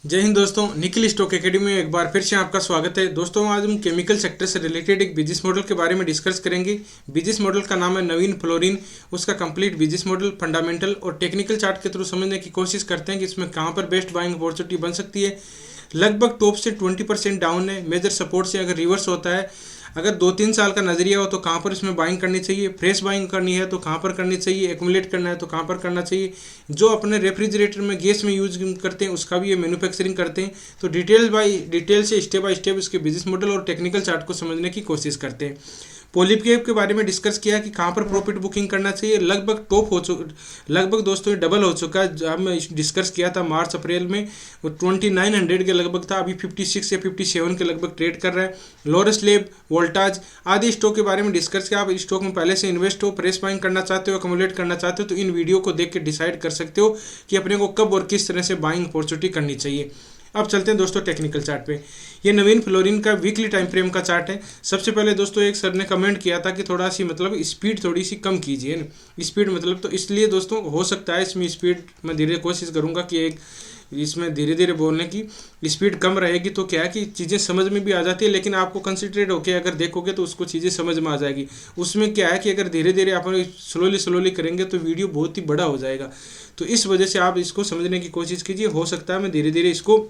जय हिंद दोस्तों, Nikhil stock academy में एक बार फिर से आपका स्वागत है। दोस्तों आज हम केमिकल सेक्टर से रिलेटेड एक बिजनेस मॉडल के बारे में डिस्कस करेंगे। बिजनेस मॉडल का नाम है नवीन फ्लोरिन। उसका कंप्लीट बिजनेस मॉडल, फंडामेंटल और टेक्निकल चार्ट के थ्रू समझने की कोशिश करते हैं कि इसमें कहाँ पर बेस्ट बाइंग अपॉर्चुनिटी बन सकती है। लगभग टॉप से 20% डाउन है। मेजर सपोर्ट से अगर रिवर्स होता है, अगर 2-3 साल का नजरिया हो तो कहाँ पर इसमें बाइंग करनी चाहिए, फ्रेश बाइंग करनी है तो कहाँ पर करनी चाहिए, एक्यूमुलेट करना है तो कहाँ पर करना चाहिए। जो अपने रेफ्रिजरेटर में गैस में यूज करते हैं उसका भी ये मैन्युफैक्चरिंग करते हैं। तो डिटेल से स्टेप बाय स्टेप इसके बिजनेस मॉडल और टेक्निकल चार्ट को समझने की कोशिश करते हैं। पॉलीकैब के बारे में डिस्कस किया कि कहाँ पर प्रॉफिट बुकिंग करना चाहिए। लगभग टॉप हो चुका, लगभग दोस्तों डबल हो चुका है। जब मैं डिस्कस किया था मार्च अप्रैल में, वो 2900 के लगभग था, अभी 56 या 57 के लगभग ट्रेड कर रहा है। लोरस लैब, वोल्टाज आदि स्टॉक के बारे में डिस्कस किया। आप स्टॉक में पहले से इन्वेस्ट हो, प्रेस बाइंग करना चाहते हो, अकोमुलेट करना चाहते हो तो इन वीडियो को देख के डिसाइड कर सकते हो कि अपने को कब और किस तरह से बाइंग अपॉर्चुनिटी करनी चाहिए। अब चलते हैं दोस्तों टेक्निकल चार्ट पे। ये नवीन फ्लोरिन का वीकली टाइम फ्रेम का चार्ट है। सबसे पहले दोस्तों एक सर ने कमेंट किया था कि थोड़ा सी मतलब स्पीड थोड़ी सी कम कीजिए ना। स्पीड मतलब तो इसलिए दोस्तों हो सकता है इसमें स्पीड मैं धीरे कोशिश करूंगा कि एक इसमें धीरे धीरे बोलने की स्पीड कम रहेगी तो क्या है कि चीज़ें समझ में भी आ जाती है, लेकिन आपको कंसंट्रेट होकर अगर देखोगे तो उसको चीज़ें समझ में आ जाएगी। उसमें क्या है कि अगर धीरे धीरे आप स्लोली करेंगे तो वीडियो बहुत ही बड़ा हो जाएगा। तो इस वजह से आप इसको समझने की कोशिश कीजिए। हो सकता है मैं धीरे धीरे इसको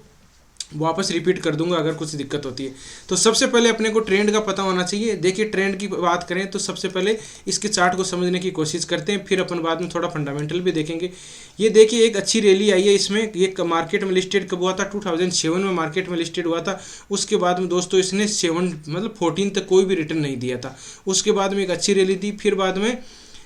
वापस रिपीट कर दूंगा अगर कुछ दिक्कत होती है। तो सबसे पहले अपने को ट्रेंड का पता होना चाहिए। देखिए ट्रेंड की बात करें तो सबसे पहले इसके चार्ट को समझने की कोशिश करते हैं, फिर अपन बाद में थोड़ा फंडामेंटल भी देखेंगे। ये देखिए एक अच्छी रैली आई है इसमें। ये मार्केट में लिस्टेड कब हुआ था? 2007 में मार्केट में लिस्टेड हुआ था। उसके बाद में दोस्तों इसने 14 तक कोई भी रिटर्न नहीं दिया था। उसके बाद में एक अच्छी रैली दी, फिर बाद में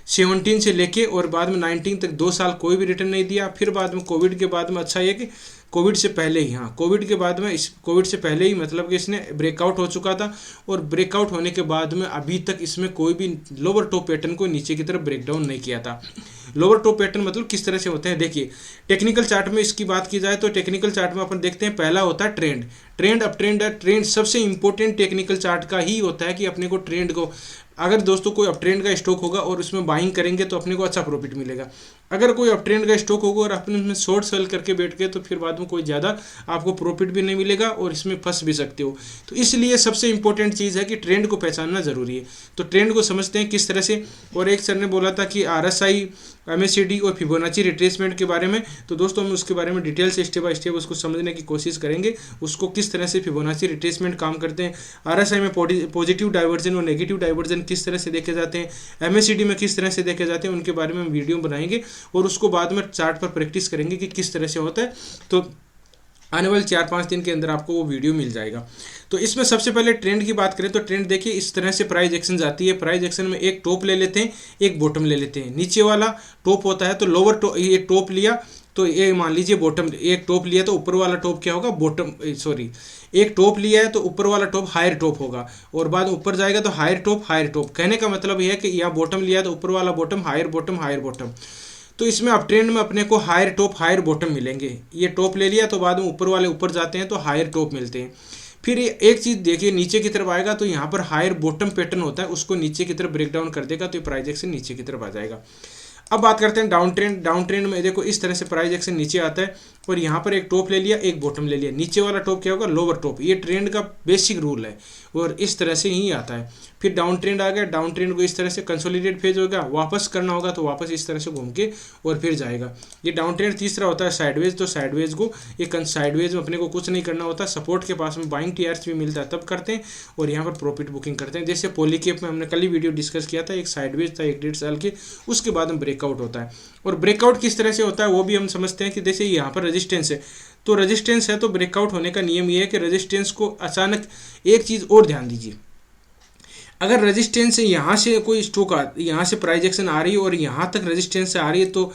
17 से लेके और बाद में 19 तक 2 साल कोई भी रिटर्न नहीं दिया। फिर बाद में कोविड के बाद में अच्छा है कि कोविड से पहले ही, हाँ कोविड के बाद में, इस कोविड से पहले ही मतलब कि इसने ब्रेकआउट हो चुका था। और ब्रेकआउट होने के बाद में अभी तक इसमें कोई भी लोअर टॉप पैटर्न को नीचे की तरफ ब्रेकडाउन नहीं किया था। लोअर टॉप पैटर्न मतलब किस तरह से होते हैं, देखिए टेक्निकल चार्ट में इसकी बात की जाए तो टेक्निकल चार्ट में अपन देखते हैं पहला होता है ट्रेंड। ट्रेंड अप ट्रेंड है। ट्रेंड सबसे इंपॉर्टेंट टेक्निकल चार्ट का ही होता है कि अपने को ट्रेंड को, अगर दोस्तों कोई अप ट्रेंड का स्टॉक होगा और उसमें बाइंग करेंगे तो अपने को अच्छा प्रॉफिट मिलेगा। अगर कोई अप ट्रेंड का स्टॉक होगा और अपने उसमें शॉर्ट सेल करके बैठ गए तो फिर बाद में कोई ज़्यादा आपको प्रॉफिट भी नहीं मिलेगा और इसमें फंस भी सकते हो। तो इसलिए सबसे इंपॉर्टेंट चीज़ है कि ट्रेंड को पहचानना जरूरी है। तो ट्रेंड को समझते हैं किस तरह से। और एक सर ने बोला था कि RSI, MACD और फिबोनाची रिट्रेसमेंट के बारे में, तो दोस्तों हम उसके बारे में डिटेल से स्टेप बाय स्टेप उसको समझने की कोशिश करेंगे। उसको किस तरह से फिबोनाची रिट्रेसमेंट काम करते हैं, RSI में पॉजिटिव डाइवर्जन और नेगेटिव डाइवर्जन किस तरह से देखे जाते हैं, MACD में किस तरह से देखे जाते हैं, उनके बारे में हम वीडियो बनाएंगे और उसको बाद में चार्ट पर प्रैक्टिस करेंगे कि किस तरह से होता है। तो आने वाले 4-5 दिन के अंदर आपको वो वीडियो मिल जाएगा। तो इसमें सबसे पहले ट्रेंड की बात करें तो ट्रेंड देखिए इस तरह से प्राइस एक्शन जाती है। प्राइस एक्शन में एक टॉप ले लेते हैं, एक बॉटम ले लेते हैं। नीचे वाला टॉप होता है तो लोअर टॉप, ये टॉप लिया तो ये मान लीजिए बॉटम, एक टॉप लिया तो ऊपर वाला टॉप क्या होगा, बॉटम, सॉरी एक टॉप लिया है तो ऊपर वाला टॉप हायर टॉप होगा और बाद ऊपर जाएगा तो हायर टॉप हायर टॉप। कहने का मतलब यह है कि यहाँ बॉटम लिया है तो ऊपर वाला bottom higher bottom higher bottom. तो इसमें अप ट्रेंड में अपने को हायर टॉप हायर बॉटम मिलेंगे। ये टॉप ले लिया तो बाद में ऊपर वाले ऊपर जाते हैं तो हायर टॉप मिलते हैं। फिर एक चीज़ देखिए नीचे की तरफ आएगा तो यहाँ पर हायर बॉटम पैटर्न होता है, उसको नीचे की तरफ ब्रेक डाउन कर देगा तो ये प्राइस एक्शन नीचे की तरफ आ जाएगा। अब बात करते हैं डाउन ट्रेंड। डाउन ट्रेंड में देखो इस तरह से प्राइस एक्शन नीचे आता है और यहाँ पर एक टॉप ले लिया, एक बॉटम ले लिया। नीचे वाला टॉप क्या होगा, लोअर टॉप। ये ट्रेंड का बेसिक रूल है और इस तरह से ही आता है। फिर डाउन ट्रेंड आ गया। डाउन ट्रेंड को इस तरह से कंसोलिडेट फेज होगा, वापस करना होगा तो वापस इस तरह से घूम के और फिर जाएगा। ये डाउन ट्रेंड। तीसरा होता है साइडवेज। तो साइडवेज को, ये साइडवेज में अपने को कुछ नहीं करना होता, सपोर्ट के पास में बाइंग टीआरएस भी मिलता है तब करते हैं और यहाँ पर प्रॉफिट बुकिंग करते हैं। जैसे पॉलीकैब में हमने कल ही वीडियो डिस्कस किया था, एक साइडवेज था 1-1.5 साल के, उसके बाद में ब्रेकआउट होता है। और ब्रेकआउट किस तरह से होता है वो भी हम समझते हैं कि जैसे यहाँ पर रेजिस्टेंस है तो रेजिस्टेंस है तो ब्रेकआउट होने का नियम ये है कि रेजिस्टेंस को अचानक, एक चीज़ और ध्यान दीजिए, अगर रेजिस्टेंस से यहाँ से कोई स्टॉक यहाँ से प्राइस एक्शन आ रही है और यहाँ तक रेजिस्टेंस से आ रही है तो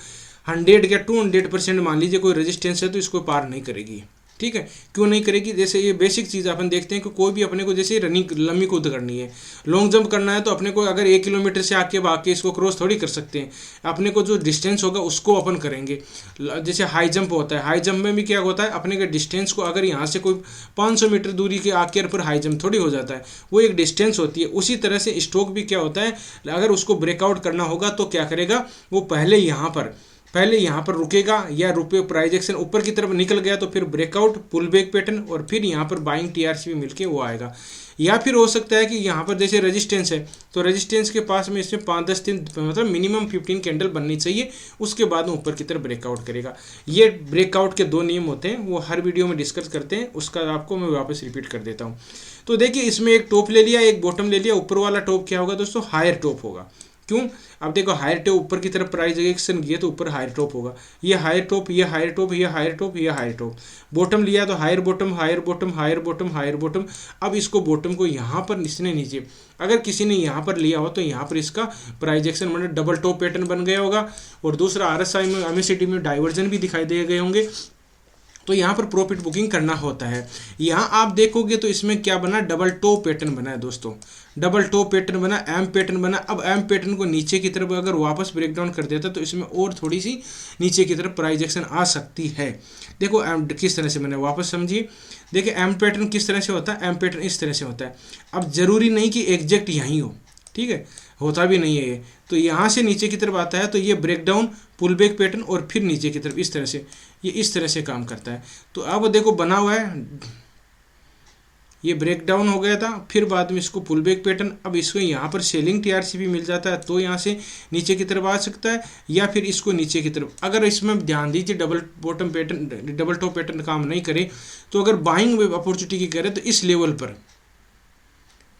100 या 200% मान लीजिए कोई रेजिस्टेंस है तो इसको पार नहीं करेगी। ठीक है, क्यों नहीं करेगी? जैसे ये बेसिक चीज़ अपन देखते हैं कि कोई भी अपने को जैसे रनिंग लंबी कूद करनी है, लॉन्ग जंप करना है तो अपने को अगर 1 किलोमीटर से आके भाग के इसको क्रॉस थोड़ी कर सकते हैं। अपने को जो डिस्टेंस होगा उसको अपन करेंगे। जैसे हाई जंप होता है, हाई जंप में भी क्या होता है, अपने के डिस्टेंस को अगर यहाँ से कोई 500 मीटर दूरी के आके पर हाई जंप थोड़ी हो जाता है, वो एक डिस्टेंस होती है। उसी तरह से स्टॉक भी क्या होता है, अगर उसको ब्रेकआउट करना होगा तो क्या करेगा, वो पहले यहाँ पर पहले यहाँ पर रुकेगा या रुपये प्राइस एक्शन ऊपर की तरफ निकल गया तो फिर ब्रेकआउट पुल बैक पैटर्न और फिर यहाँ पर बाइंग टीआरसीपी मिलके वो आएगा। या फिर हो सकता है कि यहाँ पर जैसे रेजिस्टेंस है तो रेजिस्टेंस के पास में इसमें 5-10 दिन मतलब मिनिमम 15 कैंडल बननी चाहिए, उसके बाद में ऊपर की तरफ ब्रेकआउट करेगा। ये ब्रेकआउट के 2 नियम होते हैं, वो हर वीडियो में डिस्कस करते हैं, उसका आपको मैं वापस रिपीट कर देता हूँ। तो देखिए इसमें एक टॉप ले लिया, एक बॉटम ले लिया। ऊपर वाला टॉप क्या होगा दोस्तों? हायर टॉप होगा। क्यों? अब देखो हायर टॉप ऊपर की तरफ प्राइस एक्शन किया तो ऊपर हायर टॉप होगा। ये हायर टॉप, ये हायर टॉप, ये हायर टॉप, ये हायर टॉप। बॉटम लिया तो higher bottom, higher bottom, higher bottom, higher bottom. अब इसको बॉटम को यहाँ पर इसने नीचे, अगर किसी ने यहाँ पर लिया हो तो यहाँ पर इसका प्राइस एक्शन मतलब डबल टॉप पैटर्न बन गया होगा। और दूसरा RSI में MACD में डाइवर्जन भी दिखाई दे गए होंगे, तो यहाँ पर प्रॉफिट बुकिंग करना होता है। यहाँ आप देखोगे तो इसमें क्या बना? डबल टॉप पैटर्न बना है दोस्तों, डबल टॉप पैटर्न बना, एम पैटर्न बना। अब एम पैटर्न को नीचे की तरफ अगर वापस ब्रेक डाउन कर देता तो इसमें और थोड़ी सी नीचे की तरफ प्राइस एक्शन आ सकती है। देखो एम किस तरह से बना, वापस समझिए। देखिए एम पैटर्न किस तरह से होता है, एम पैटर्न इस तरह से होता है। अब जरूरी नहीं कि एग्जैक्ट यहीं हो, ठीक है, होता भी नहीं है ये। तो यहाँ से नीचे की तरफ आता है तो ये break down pull back pattern और फिर नीचे की तरफ इस तरह से, ये इस तरह से काम करता है। तो अब देखो बना हुआ है, ये ब्रेक डाउन हो गया था, फिर बाद में इसको पुल बैक पैटर्न। अब इसको यहाँ पर सेलिंग टीआरसीपी मिल जाता है तो यहाँ से नीचे की तरफ आ सकता है, या फिर इसको नीचे की तरफ। अगर इसमें ध्यान दीजिए double bottom pattern, double top pattern काम नहीं करे तो अगर बाइंग अपॉर्चुनिटी की करे तो इस लेवल पर,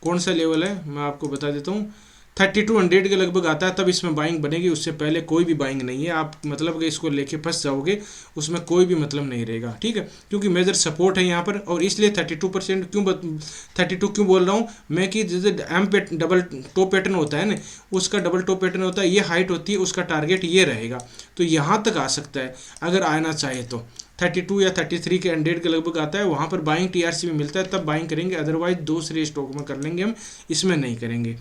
कौन सा लेवल है मैं आपको बता देता हूँ, 3200 के लगभग आता है, तब इसमें बाइंग बनेगी। उससे पहले कोई भी बाइंग नहीं है। आप मतलब कि इसको लेके फंस जाओगे, उसमें कोई भी मतलब नहीं रहेगा, ठीक है, क्योंकि मेजर सपोर्ट है यहाँ पर। और इसलिए 32% क्यों 32 क्यों बोल रहा हूँ मैं कि जैसे डबल टॉप पैटर्न होता है ना, उसका डबल टॉप पैटर्न होता है, ये हाइट होती है, उसका टारगेट ये रहेगा। तो यहाँ तक आ सकता है अगर आना चाहे तो। 32 या 33 के 100 के लगभग आता है, वहाँ पर बाइंग टीआरसीपी मिलता है तब बाइंग करेंगे, अदरवाइज दूसरे स्टॉक में कर लेंगे हम, इसमें नहीं करेंगे।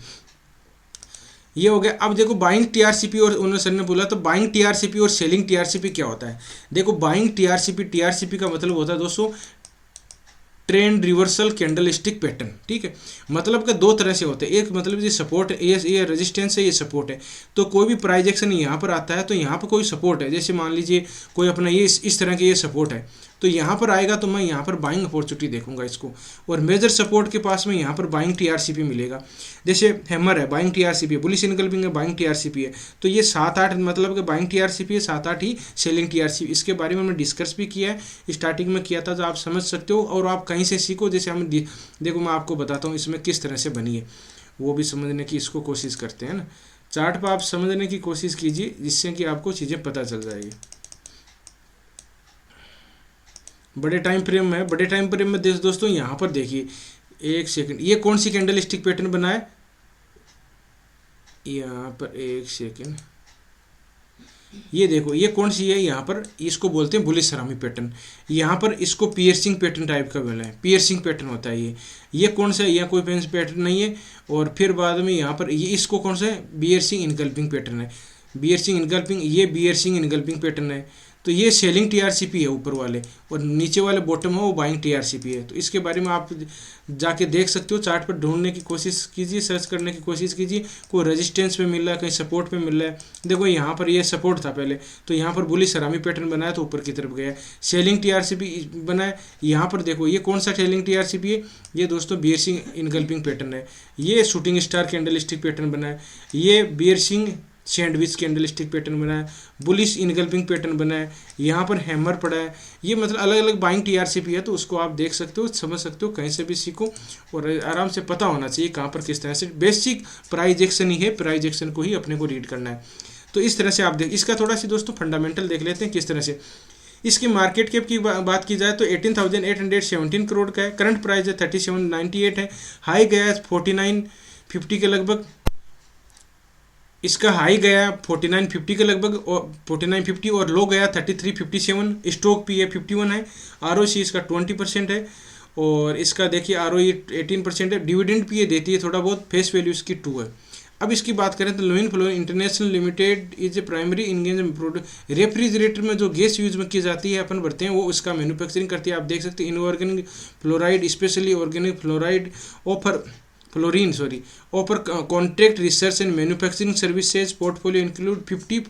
ये हो गया। अब देखो बाइंग टीआरसीपी और उन्होंने सर ने बोला तो बाइंग टीआरसीपी और सेलिंग टीआरसीपी क्या होता है। देखो बाइंग टीआरसीपी का मतलब होता है दोस्तों trend reversal candle stick pattern, ठीक है। मतलब का 2 तरह से होते हैं, एक मतलब ये सपोर्ट है, ये रेजिस्टेंस है, ये सपोर्ट है। तो कोई भी प्राइस एक्शन यहाँ पर आता है तो यहाँ पर कोई सपोर्ट है, जैसे मान लीजिए कोई अपना ये इस तरह के ये सपोर्ट है, तो यहाँ पर आएगा तो मैं यहाँ पर बाइंग अपॉर्चुनिटी देखूंगा इसको। और मेजर सपोर्ट के पास में यहाँ पर बाइंग टीआरसीपी मिलेगा। जैसे हैमर है, बाइंग टीआरसीपी है, बुलिश इनकल्पिंग है, बाइंग टीआरसीपी है। तो ये 7-8 मतलब कि बाइंग टीआरसीपी है, 7-8 ही सेलिंग टीआरसीपी। इसके बारे में हमने डिस्कस भी किया है, स्टार्टिंग में किया था, तो आप समझ सकते हो और आप कहीं से सीखो। जैसे हम देखो मैं आपको बताता हूँ इसमें किस तरह से बनी है, वो भी समझने की इसको कोशिश करते हैं ना। चार्ट पर आप समझने की कोशिश कीजिए जिससे कि आपको चीज़ें पता चल जाएगी। बड़े टाइम फ्रेम में, बड़े टाइम फ्रेम में दोस्तों यहाँ पर देखिए, एक सेकंड, ये कौन सी कैंडल स्टिक पैटर्न बना है, यहाँ पर एक सेकंड, ये देखो ये कौन सी है, यहाँ पर इसको बोलते हैं बुलिश सलामी पैटर्न। यहाँ पर इसको पियर्सिंग पैटर्न टाइप का बोला है, पियर्सिंग पैटर्न होता है ये कौन सा है, यहाँ कोई पेंस पैटर्न नहीं है। और फिर बाद में यहाँ पर ये इसको कौन सा है, बियर्सिंग इनगल्पिंग पैटर्न है, बियर्सिंग इनगल्पिंग, ये बियर्सिंग इनगल्पिंग पैटर्न है। तो ये सेलिंग टीआरसीपी है ऊपर वाले, और नीचे वाले बॉटम है वो बाइंग टीआरसीपी है। तो इसके बारे में आप जाके देख सकते हो, चार्ट पर ढूंढने की कोशिश कीजिए, सर्च करने की कोशिश कीजिए, कोई रेजिस्टेंस पे मिल रहा है, कहीं सपोर्ट पे मिल रहा है। देखो यहाँ पर ये सपोर्ट था पहले, तो यहाँ पर बुलिश सलामी पैटर्न बनाया तो ऊपर की तरफ गया। सेलिंग टीआरसीपी बनाया, यहाँ पर देखो ये कौन सा सेलिंग टीआरसीपी है, ये दोस्तों बियर्सिंग इनगल्पिंग पैटर्न है। ये shooting star candle stick pattern बना है, ये बियर्सिंग सैंडविच कैंडल स्टिक पैटर्न बना है, बुलिश इनगल्पिंग पैटर्न बना है, यहाँ पर हैमर पड़ा है। ये मतलब अलग अलग बाइंग टीआरसीपी है, तो उसको आप देख सकते हो, समझ सकते हो, कहीं से भी सीखो और आराम से पता होना चाहिए कहाँ पर किस तरह से। बेसिक प्राइस एक्शन ही है, प्राइस एक्शन को ही अपने को रीड करना है। तो इस तरह से आप देख, इसका थोड़ा सा दोस्तों फंडामेंटल देख लेते हैं किस तरह से। इसकी मार्केट कैप की बात की जाए तो 18,817 करोड़ का है, करंट प्राइस है 3798 है, हाई गया है 4950 के लगभग, इसका हाई गया 4950 के लगभग और 4950 और लो गया 3357। स्टॉक पी है 51 है, आरओसी इसका 20% है और इसका देखिए आरओई 18% है। डिविडेंड पी देती है थोड़ा बहुत, फेस वैल्यू इसकी 2 है। अब इसकी बात करें तो Lewin fluorine international limited is a primary engagement product. Refrigerator में जो गैस यूज में की जाती है अपन भरते हैं, वो इसका मैन्युफैक्चरिंग करती है। आप देख सकते हैं inorganic fluoride, specially organic fluoride offer contract research and manufacturing services. Portfolio include 50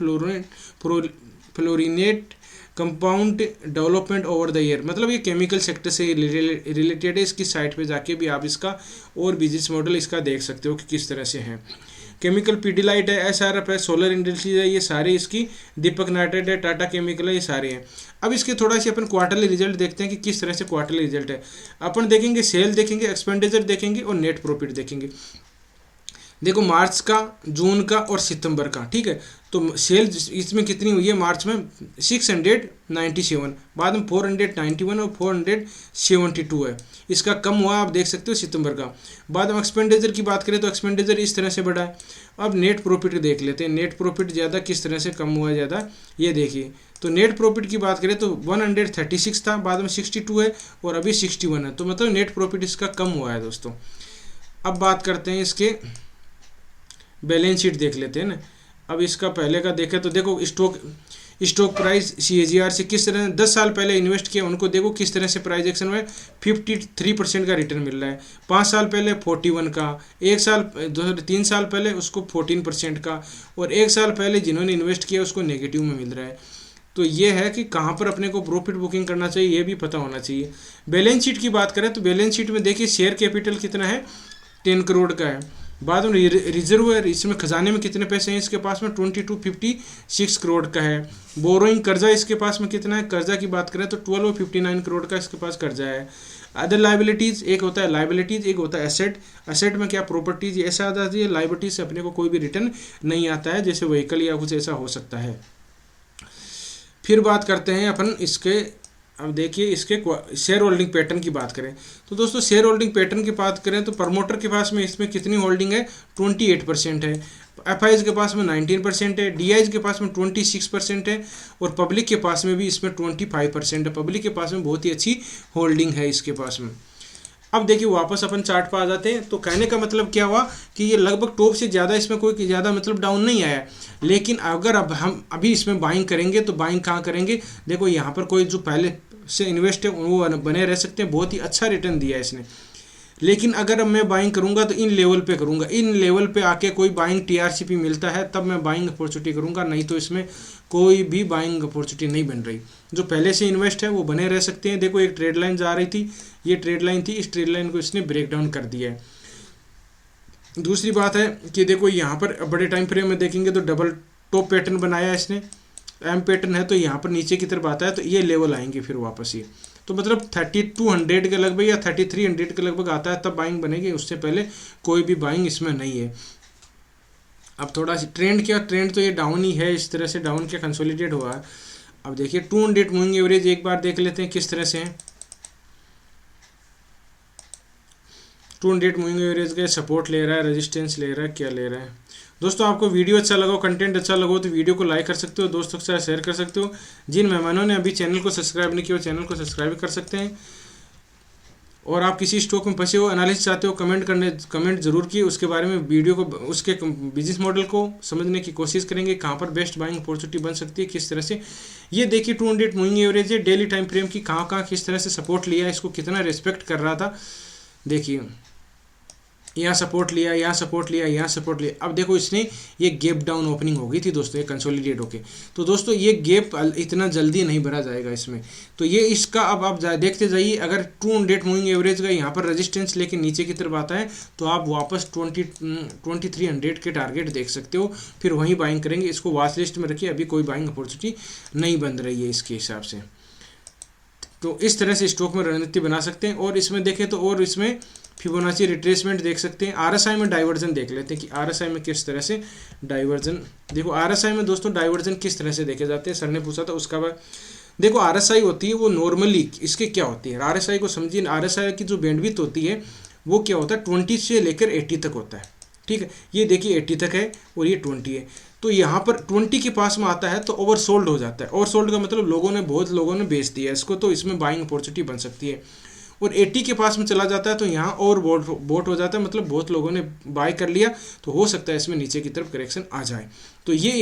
fluorinate compound development over the year, मतलब ये केमिकल सेक्टर से रिलेटेड है। इसकी साइट पे जाके भी आप इसका और बिजनेस मॉडल इसका देख सकते हो कि किस तरह से है। केमिकल पीडीलाइट है, एसआरएफ है, सोलर इंडस्ट्रीज है, ये सारे इसकी, दीपक नाइट्रेट है, टाटा केमिकल है, ये सारे हैं। अब इसके थोड़ा सी अपन क्वार्टरली रिजल्ट देखते हैं कि किस तरह से क्वार्टरली रिजल्ट है। अपन देखेंगे सेल देखेंगे, एक्सपेंडिचर देखेंगे और नेट प्रॉफिट देखेंगे। देखो मार्च का, जून का और सितंबर का, ठीक है। तो सेल इसमें कितनी हुई है मार्च में 697, बाद में 491 और 472 है। इसका कम हुआ आप देख सकते हो सितंबर का। बाद में एक्सपेंडिचर की बात करें तो एक्सपेंडिचर इस तरह से बढ़ा है। अब नेट प्रॉफिट देख लेते हैं, नेट प्रॉफिट ज़्यादा किस तरह से कम हुआ है ज़्यादा, ये देखिए। तो नेट प्रॉफिट की बात करें तो 136 था, बाद में 62 है और अभी 61 है। तो मतलब नेट प्रॉफिट इसका कम हुआ है दोस्तों। अब बात करते हैं इसके बैलेंस शीट देख लेते हैं ना। अब इसका पहले का देखें तो देखो स्टॉक प्राइस CAGR से किस तरह 10 साल पहले इन्वेस्ट किया उनको देखो किस तरह से प्राइस एक्शन में 53% का रिटर्न मिल रहा है। 5 साल पहले 41 का, 3 साल पहले उसको 14% का, और 1 साल पहले जिन्होंने इन्वेस्ट किया उसको नेगेटिव में मिल रहा है। तो ये है कि कहाँ पर अपने को प्रॉफिट बुकिंग करना चाहिए ये भी पता होना चाहिए। बैलेंस शीट की बात करें तो बैलेंस शीट में देखिए शेयर कैपिटल कितना है, 10 करोड़ का है। बाद में रिजर्व है, इसमें खजाने में कितने पैसे हैं इसके पास में 2256 करोड़ का है। बोरोइंग कर्जा इसके पास में कितना है, कर्जा की बात करें तो 1259 करोड़ का इसके पास कर्जा है। अदर लाइबिलिटीज़, एक होता है लाइबिलिटीज़, एक होता है एसेट। एसेट में क्या प्रॉपर्टीज ऐसा आता है, लाइबिलिटीज से अपने को कोई भी रिटर्न नहीं आता है, जैसे व्हीकल या कुछ ऐसा हो सकता है। फिर बात करते हैं अपन इसके, अब देखिए इसके शेयर होल्डिंग पैटर्न की बात करें तो दोस्तों शेयर होल्डिंग पैटर्न की बात करें तो प्रमोटर के पास में इसमें कितनी होल्डिंग है, 28% है। एफआईज के पास में 19% है, डीआईज के पास में 26% है और पब्लिक के पास में भी इसमें 25% है। पब्लिक के पास में बहुत ही अच्छी होल्डिंग है इसके पास में। अब देखिए वापस अपन चार्ट पर आ जाते हैं। तो कहने का मतलब क्या हुआ कि ये लगभग टॉप से ज़्यादा इसमें कोई ज़्यादा मतलब डाउन नहीं आया, लेकिन अगर अब हम अभी इसमें बाइंग करेंगे तो बाइंग कहाँ करेंगे, देखो यहाँ पर कोई जो पहले से इन्वेस्ट है वो बने रह सकते हैं, बहुत ही अच्छा रिटर्न दिया है इसने। लेकिन अगर अब मैं बाइंग करूंगा तो इन लेवल पे करूंगा, इन लेवल पे आके कोई बाइंग टीआरसीपी मिलता है तब मैं बाइंग अपॉर्चुनिटी करूंगा, नहीं तो इसमें कोई भी बाइंग अपॉर्चुनिटी नहीं बन रही। जो पहले से इन्वेस्ट है वो बने रह सकते हैं। देखो एक ट्रेड लाइन जा रही थी, ये ट्रेड लाइन थी, इस ट्रेड लाइन को इसने ब्रेक डाउन कर दिया है। दूसरी बात है कि देखो यहाँ पर बड़े टाइम फ्रेम में देखेंगे तो डबल टॉप पैटर्न बनाया है इसने, एम पैटर्न है, तो यहाँ पर नीचे की तरफ आता है तो ये लेवल आएंगे फिर वापस ये, तो मतलब 3200 के लगभग या 3300 के लगभग आता है तब बाइंग बनेगी, उससे पहले कोई भी बाइंग इसमें नहीं है। अब थोड़ा सी ट्रेंड क्या, ट्रेंड तो ये डाउन ही है, इस तरह से डाउन क्या कंसोलिडेट हुआ है। अब देखिए 200 मूविंग एवरेज एक बार देख लेते हैं किस तरह से है। 200 मूविंग एवरेज का सपोर्ट ले रहा है, रेजिस्टेंस ले रहा है, क्या ले रहा है। दोस्तों आपको वीडियो अच्छा लगा, कंटेंट अच्छा लगा तो वीडियो को लाइक कर सकते हो, दोस्तों के साथ शेयर कर सकते हो। जिन मेहमानों ने अभी चैनल को सब्सक्राइब नहीं किया वो चैनल को सब्सक्राइब कर सकते हैं। और आप किसी स्टॉक में फंसे हो, एनालिसिस चाहते हो, कमेंट जरूर किए, उसके बारे में वीडियो को, उसके बिजनेस मॉडल को समझने की कोशिश करेंगे, कहाँ पर बेस्ट बाइंग अपॉर्चुनिटी बन सकती है, किस तरह से। ये देखिए 200 मूविंग एवरेज है, डेली टाइम फ्रेम की कहाँ किस तरह से सपोर्ट लिया, इसको कितना रिस्पेक्ट कर रहा था। देखिए यहाँ सपोर्ट लिया, यहाँ सपोर्ट लिया, यहाँ सपोर्ट लिया। अब देखो इसने ये गैप डाउन ओपनिंग हो गई थी दोस्तों, ये कंसोलिडेट होके। तो दोस्तों ये गैप इतना जल्दी नहीं भरा जाएगा इसमें, तो ये इसका अब आप देखते जाइए। अगर 200 मूविंग एवरेज का यहाँ पर रेजिस्टेंस लेके नीचे की तरफ आता है तो आप वापस 2300 के टारगेट देख सकते हो, फिर वहीं बाइंग करेंगे। इसको वॉच लिस्ट में रखिए, अभी कोई बाइंग अपॉर्चुनिटी नहीं बन रही है इसके हिसाब से। तो इस तरह से स्टॉक में रणनीति बना सकते हैं। और इसमें देखें तो और इसमें फिबोनाची रिट्रेसमेंट देख सकते हैं। आरएसआई में डाइवर्जन देख लेते हैं कि आरएसआई में किस तरह से डाइवर्जन, देखो आरएसआई में दोस्तों डाइवर्जन किस तरह से देखे जाते हैं, सर ने पूछा था उसका बाद। देखो आरएसआई होती है वो नॉर्मली इसके क्या होती है, आरएसआई को समझिए, आरएसआई की जो बैंडविड्थ होती है वो क्या होता है 20 से लेकर 80 तक होता है, ठीक है। ये देखिए 80 तक है और ये 20 है, तो यहाँ पर 20 के पास में आता है तो ओवरसोल्ड हो जाता है। ओवरसोल्ड का मतलब बहुत लोगों ने बेच दिया इसको, तो इसमें बाइंग अपॉर्चुनिटी बन सकती है। और 80 के पास में चला जाता है तो यहाँ और बोट हो जाता है, मतलब बहुत लोगों ने बाय कर लिया, तो हो सकता है इसमें नीचे की तरफ करेक्शन आ जाए। तो ये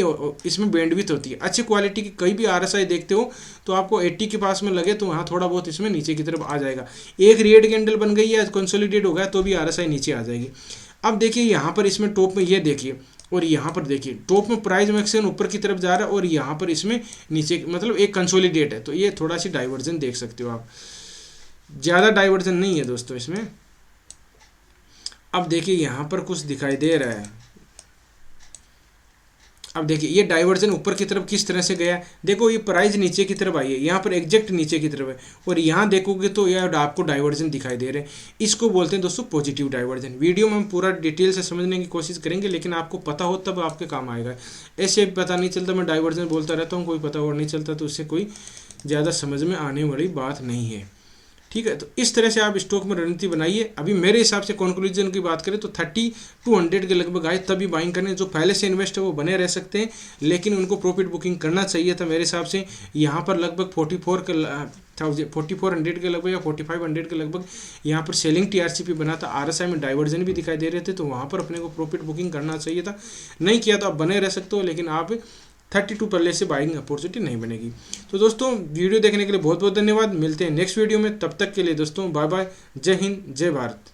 इसमें बैंडविड्थ होती है। अच्छी क्वालिटी की कहीं भी आरएसआई देखते हो तो आपको 80 के पास में लगे तो वहाँ थोड़ा बहुत इसमें नीचे की तरफ आ जाएगा। एक रेड कैंडल बन गई है, कंसोलिडेट हो गया तो भी आरएसआई नीचे आ जाएगी। अब देखिए यहाँ पर इसमें टॉप में ये देखिए और यहाँ पर देखिए टॉप में प्राइस मैक्सिमम ऊपर की तरफ जा रहा है और यहाँ पर इसमें नीचे मतलब एक कंसोलिडेट है, तो ये थोड़ा सी डाइवर्जन देख सकते हो आप, ज़्यादा डाइवर्जन नहीं है दोस्तों इसमें। अब देखिए यहाँ पर कुछ दिखाई दे रहा है, अब देखिए ये डाइवर्जन ऊपर की तरफ किस तरह से गया, देखो ये प्राइस नीचे की तरफ आई है, यहाँ पर एग्जैक्ट नीचे की तरफ है, और यहाँ देखोगे तो यार आपको डाइवर्जन दिखाई दे रहे हैं, इसको बोलते हैं दोस्तों पॉजिटिव डाइवर्जन। वीडियो में हम पूरा डिटेल से समझने की कोशिश करेंगे, लेकिन आपको पता हो तब आपके काम आएगा, ऐसे पता नहीं चलता मैं डाइवर्जन बोलता रहता हूँ, कोई पता और नहीं चलता, तो उससे कोई ज़्यादा समझ में आने वाली बात नहीं है। ठीक है, तो इस तरह से आप स्टॉक में रणनीति बनाइए। अभी मेरे हिसाब से कंक्लूजन की बात करें तो 30 to 100 के लगभग आए तभी बाइंग करने, जो पहले से इन्वेस्ट है वो बने रह सकते हैं, लेकिन उनको प्रॉफिट बुकिंग करना चाहिए था मेरे हिसाब से। यहाँ पर लगभग 4400 के लगभग या 4500 के लगभग यहाँ पर सेलिंग टीआरसीपी बना था, आरएसआई में डाइवर्जन भी दिखाई दे रहे थे, तो वहाँ पर अपने को प्रॉफिट बुकिंग करना चाहिए था, नहीं किया तो आप बने रह सकते हो, लेकिन आप 32 पल्ले से बाइंग अपॉर्चुनिटी नहीं बनेगी। तो दोस्तों वीडियो देखने के लिए बहुत बहुत धन्यवाद, मिलते हैं नेक्स्ट वीडियो में, तब तक के लिए दोस्तों बाय बाय, जय हिंद जय भारत।